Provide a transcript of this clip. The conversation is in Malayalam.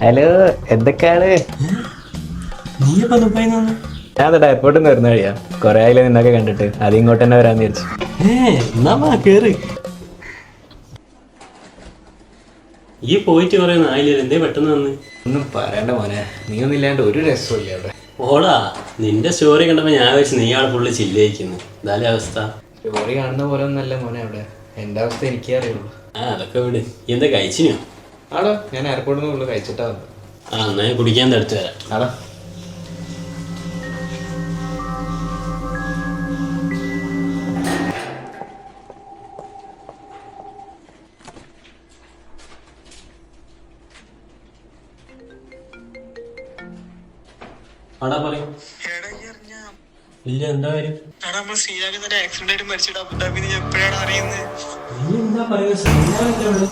ഹലോ, എന്തൊക്കെയാണ്? ഞാൻ എയർപോർട്ടിൽ നിന്ന് വരുന്ന കഴിയാ. കൊറേ ആയില്ലേ നിന്നൊക്കെ കണ്ടിട്ട്. അത് ഇങ്ങോട്ട് തന്നെ വരാന്ന് വിചാരിച്ചു. കേറ്. ഈ പോയിട്ട് കുറെ നായില്ലേ, എന്തേ പെട്ടെന്ന് വന്ന്? ഒന്നും പറയണ്ട മോനെ, നീ ഒന്നില്ലാണ്ട് ഒരു രസമില്ല അവിടെ. ഓടാ, നിന്റെ സ്റ്റോറി കണ്ടപ്പോ ഞാൻ വെച്ച് നീ ആളെ ഫുള്ള് ചില്ലയിക്കുന്നു. ഇതാലേ അവസ്ഥ. സ്റ്റോറി കാണുന്ന പോലെ ഒന്നല്ല മോനെ അവിടെ. എന്റെ അവസ്ഥ എനിക്കേ അറിയുള്ളൂ. അതൊക്കെ വിട്. എന്താ കഴിച്ചിനോ? ആടോ, ഞാൻ എയർപോർട്ടിൽ നിന്ന് ഉള്ളു കഴിച്ചിട്ടാ വന്നത്. എന്നാ ഞാൻ കുടിക്കാൻ തടുത്തു തരാം. ആടാ. ആടാ പറയും. ഇല്ല, എന്താ കാര്യം? ആക്സിഡന്റ് ആയിട്ട് മരിച്ചിട്ട് അബുദാബിന്ന് ഞാൻ എപ്പോഴാണ് അറിയുന്നത്? നീ എന്താ പറയുന്നത്?